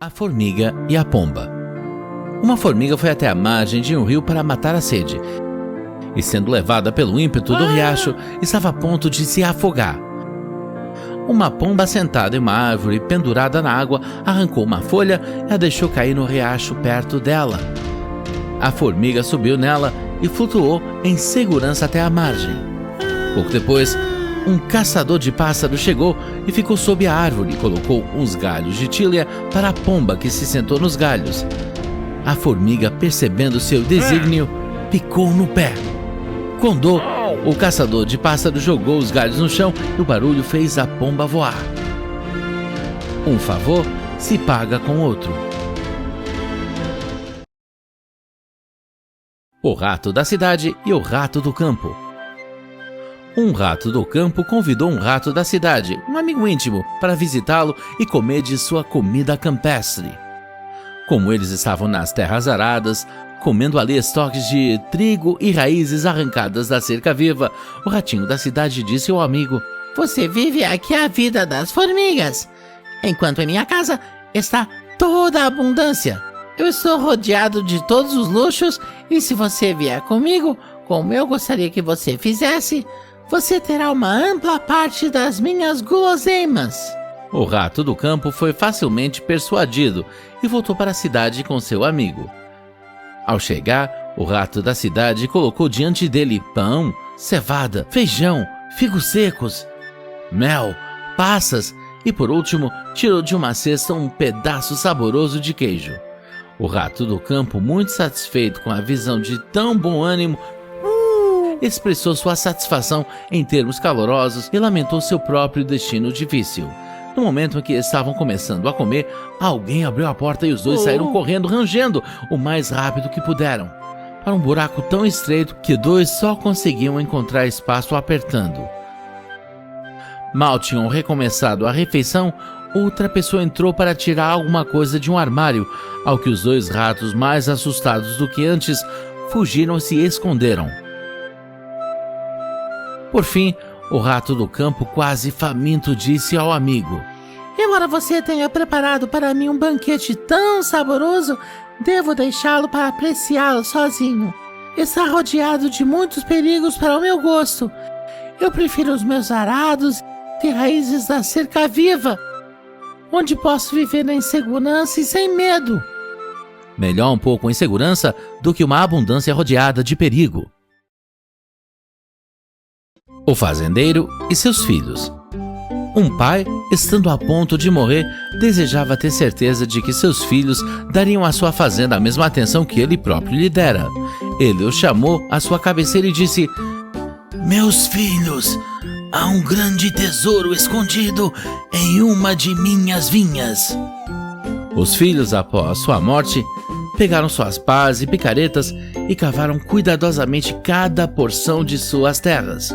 A formiga e a pomba. Uma formiga foi até a margem de um rio para matar a sede, e sendo levada pelo ímpeto do riacho, estava a ponto de se afogar. Uma pomba sentada em uma árvore pendurada na água arrancou uma folha e a deixou cair no riacho perto dela. A formiga subiu nela e flutuou em segurança até a margem. Pouco depois, um caçador de pássaros chegou e ficou sob a árvore e colocou uns galhos de tília para a pomba que se sentou nos galhos. A formiga, percebendo seu desígnio, picou no pé. Com dor, o caçador de pássaros jogou os galhos no chão e o barulho fez a pomba voar. Um favor se paga com outro. O rato da cidade e o rato do campo. Um rato do campo convidou um rato da cidade, um amigo íntimo, para visitá-lo e comer de sua comida campestre. Como eles estavam nas terras aradas, comendo ali estoques de trigo e raízes arrancadas da cerca viva, o ratinho da cidade disse ao amigo: "Você vive aqui a vida das formigas, enquanto em minha casa está toda a abundância. Eu estou rodeado de todos os luxos e se você vier comigo, como eu gostaria que você fizesse, você terá uma ampla parte das minhas guloseimas." O rato do campo foi facilmente persuadido e voltou para a cidade com seu amigo. Ao chegar, o rato da cidade colocou diante dele pão, cevada, feijão, figos secos, mel, passas e, por último, tirou de uma cesta um pedaço saboroso de queijo. O rato do campo, muito satisfeito com a visão de tão bom ânimo, expressou sua satisfação em termos calorosos e lamentou seu próprio destino difícil. No momento em que estavam começando a comer, alguém abriu a porta e os dois saíram correndo, rangendo o mais rápido que puderam, para um buraco tão estreito que dois só conseguiam encontrar espaço apertando. Mal tinham recomeçado a refeição, outra pessoa entrou para tirar alguma coisa de um armário, ao que os dois ratos, mais assustados do que antes, fugiram e se esconderam. Por fim, o rato do campo, quase faminto, disse ao amigo: "Embora você tenha preparado para mim um banquete tão saboroso, devo deixá-lo para apreciá-lo sozinho. Está rodeado de muitos perigos para o meu gosto. Eu prefiro os meus arados e raízes da cerca viva, onde posso viver na insegurança e sem medo." Melhor um pouco em segurança do que uma abundância rodeada de perigo. O fazendeiro e seus filhos. Um pai, estando a ponto de morrer, desejava ter certeza de que seus filhos dariam à sua fazenda a mesma atenção que ele próprio lhe dera. Ele os chamou à sua cabeceira e disse: "Meus filhos, há um grande tesouro escondido em uma de minhas vinhas." Os filhos, após sua morte, pegaram suas pás e picaretas e cavaram cuidadosamente cada porção de suas terras.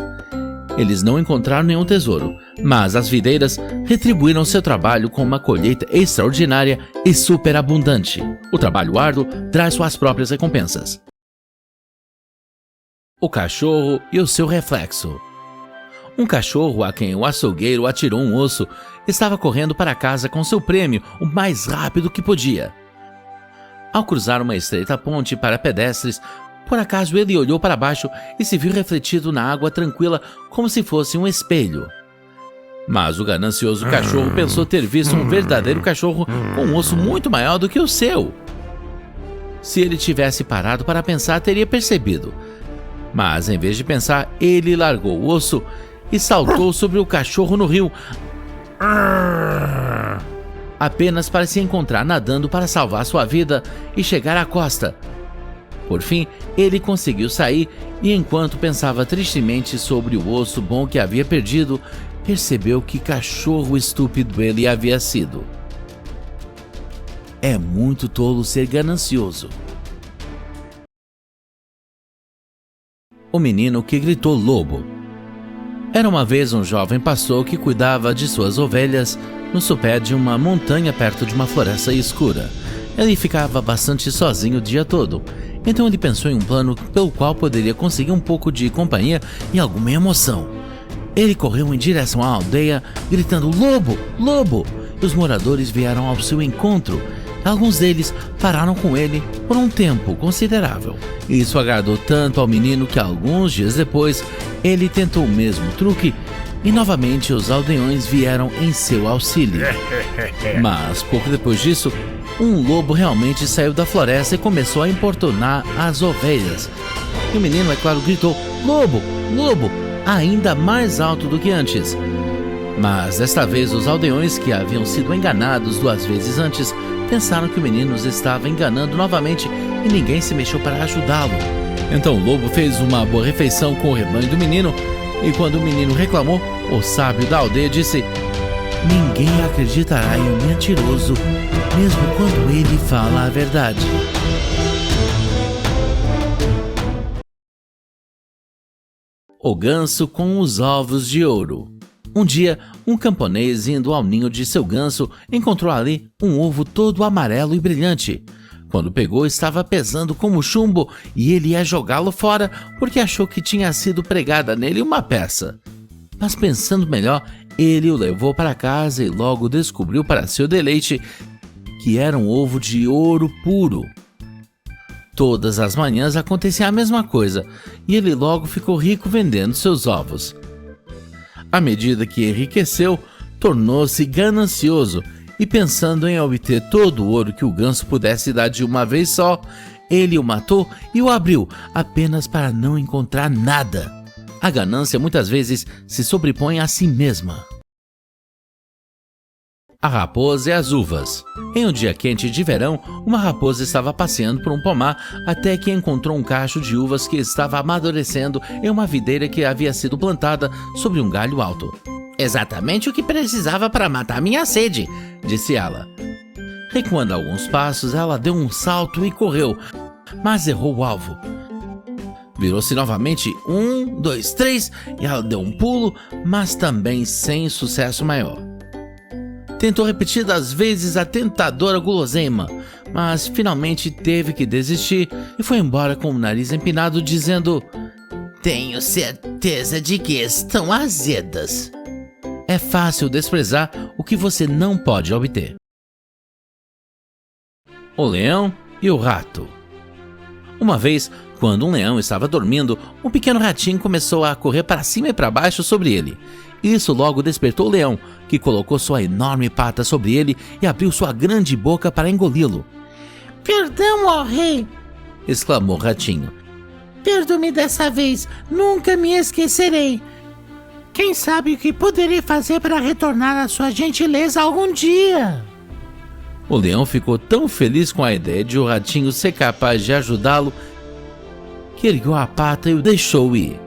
Eles não encontraram nenhum tesouro, mas as videiras retribuíram seu trabalho com uma colheita extraordinária e superabundante. O trabalho árduo traz suas próprias recompensas. O cachorro e o seu reflexo. Um cachorro a quem o açougueiro atirou um osso estava correndo para casa com seu prêmio o mais rápido que podia. Ao cruzar uma estreita ponte para pedestres, por acaso ele olhou para baixo e se viu refletido na água tranquila como se fosse um espelho. Mas o ganancioso cachorro pensou ter visto um verdadeiro cachorro com um osso muito maior do que o seu. Se ele tivesse parado para pensar, teria percebido. Mas, em vez de pensar, ele largou o osso e saltou sobre o cachorro no rio, apenas para se encontrar nadando para salvar sua vida e chegar à costa. Por fim, ele conseguiu sair e, enquanto pensava tristemente sobre o osso bom que havia perdido, percebeu que cachorro estúpido ele havia sido. É muito tolo ser ganancioso. O menino que gritou lobo. Era uma vez um jovem pastor que cuidava de suas ovelhas no sopé de uma montanha perto de uma floresta escura. Ele ficava bastante sozinho o dia todo. Então ele pensou em um plano pelo qual poderia conseguir um pouco de companhia e alguma emoção. Ele correu em direção à aldeia, gritando: "Lobo! Lobo!" E os moradores vieram ao seu encontro. Alguns deles pararam com ele por um tempo considerável. Isso agradou tanto ao menino que alguns dias depois ele tentou o mesmo truque e novamente os aldeões vieram em seu auxílio. Mas pouco depois disso, um lobo realmente saiu da floresta e começou a importunar as ovelhas. E o menino, é claro, gritou: "Lobo! Lobo!", ainda mais alto do que antes. Mas desta vez os aldeões, que haviam sido enganados 2 vezes antes, pensaram que o menino os estava enganando novamente e ninguém se mexeu para ajudá-lo. Então o lobo fez uma boa refeição com o rebanho do menino e quando o menino reclamou, o sábio da aldeia disse: "Ninguém acreditará em um mentiroso, mesmo quando ele fala a verdade." O ganso com os ovos de ouro. Um dia, um camponês indo ao ninho de seu ganso encontrou ali um ovo todo amarelo e brilhante. Quando pegou, estava pesando como chumbo e ele ia jogá-lo fora porque achou que tinha sido pregada nele uma peça. Mas pensando melhor, ele o levou para casa e logo descobriu para seu deleite que era um ovo de ouro puro. Todas as manhãs acontecia a mesma coisa e ele logo ficou rico vendendo seus ovos. À medida que enriqueceu, tornou-se ganancioso e pensando em obter todo o ouro que o ganso pudesse dar de uma vez só, ele o matou e o abriu apenas para não encontrar nada. A ganância muitas vezes se sobrepõe a si mesma. A raposa e as uvas. Em um dia quente de verão, uma raposa estava passeando por um pomar até que encontrou um cacho de uvas que estava amadurecendo em uma videira que havia sido plantada sobre um galho alto. "Exatamente o que precisava para matar minha sede", disse ela. Recuando alguns passos, ela deu um salto e correu, mas errou o alvo. Virou-se novamente, 1, 2, 3, e ela deu um pulo, mas também sem sucesso maior. Tentou repetidas vezes a tentadora guloseima, mas finalmente teve que desistir e foi embora com o nariz empinado dizendo: "Tenho certeza de que estão azedas." É fácil desprezar o que você não pode obter. O leão e o rato. Uma vez, quando um leão estava dormindo, um pequeno ratinho começou a correr para cima e para baixo sobre ele. Isso logo despertou o leão, que colocou sua enorme pata sobre ele e abriu sua grande boca para engoli-lo. "Perdão, ó rei!" exclamou o ratinho. "Perdoe-me dessa vez, nunca me esquecerei. Quem sabe o que poderei fazer para retornar a sua gentileza algum dia?" O leão ficou tão feliz com a ideia de o ratinho ser capaz de ajudá-lo que ergueu a pata e o deixou ir.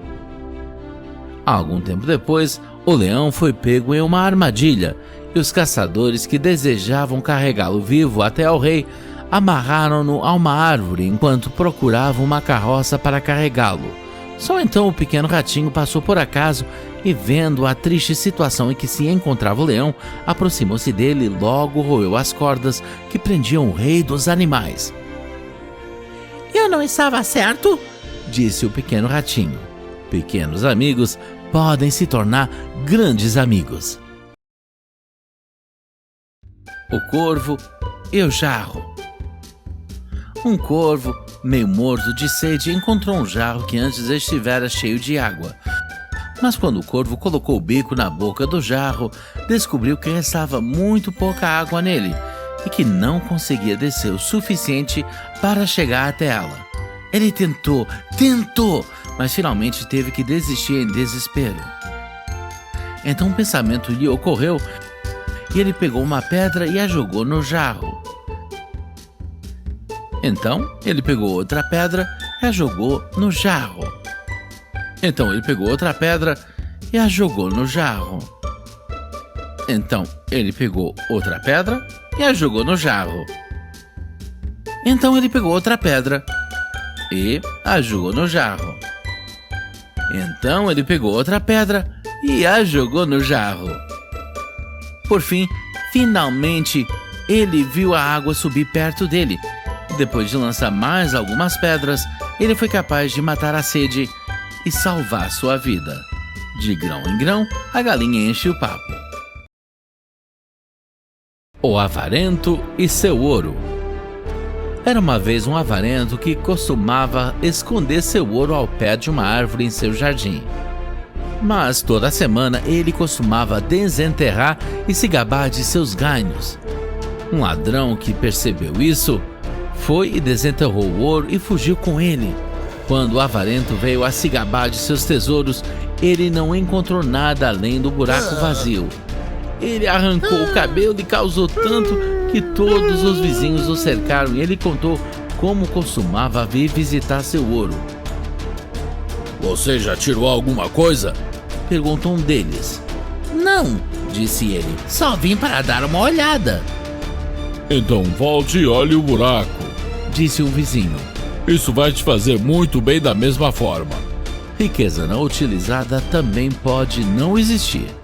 Algum tempo depois, o leão foi pego em uma armadilha e os caçadores que desejavam carregá-lo vivo até ao rei amarraram-no a uma árvore enquanto procuravam uma carroça para carregá-lo. Só então o pequeno ratinho passou por acaso e, vendo a triste situação em que se encontrava o leão, aproximou-se dele e logo roeu as cordas que prendiam o rei dos animais. "Eu não estava certo?" disse o pequeno ratinho. Pequenos amigos podem se tornar grandes amigos. O corvo e o jarro. Um corvo, meio morto de sede, encontrou um jarro que antes estivera cheio de água. Mas quando o corvo colocou o bico na boca do jarro, descobriu que restava muito pouca água nele e que não conseguia descer o suficiente para chegar até ela. Ele tentou, mas finalmente teve que desistir em desespero. Então um pensamento lhe ocorreu e ele pegou uma pedra e a jogou no jarro. Então ele pegou outra pedra e a jogou no jarro. Então ele pegou outra pedra e a jogou no jarro. Então ele pegou outra pedra e a jogou no jarro. Então ele pegou outra pedra e a jogou no jarro. Então ele pegou outra pedra e a jogou no jarro. Por fim, finalmente, ele viu a água subir perto dele. Depois de lançar mais algumas pedras, ele foi capaz de matar a sede e salvar sua vida. De grão em grão, a galinha enche o papo. O avarento e seu ouro. Era uma vez um avarento que costumava esconder seu ouro ao pé de uma árvore em seu jardim. Mas toda semana ele costumava desenterrar e se gabar de seus ganhos. Um ladrão que percebeu isso foi e desenterrou o ouro e fugiu com ele. Quando o avarento veio a se gabar de seus tesouros, ele não encontrou nada além do buraco vazio. Ele arrancou o cabelo e causou tanto que todos os vizinhos o cercaram, e ele contou como costumava vir visitar seu ouro. Você já tirou alguma coisa? Perguntou um deles. Não, disse ele, só vim para dar uma olhada. Então volte e olhe o buraco, disse um vizinho. Isso vai te fazer muito bem da mesma forma. Riqueza não utilizada também pode não existir.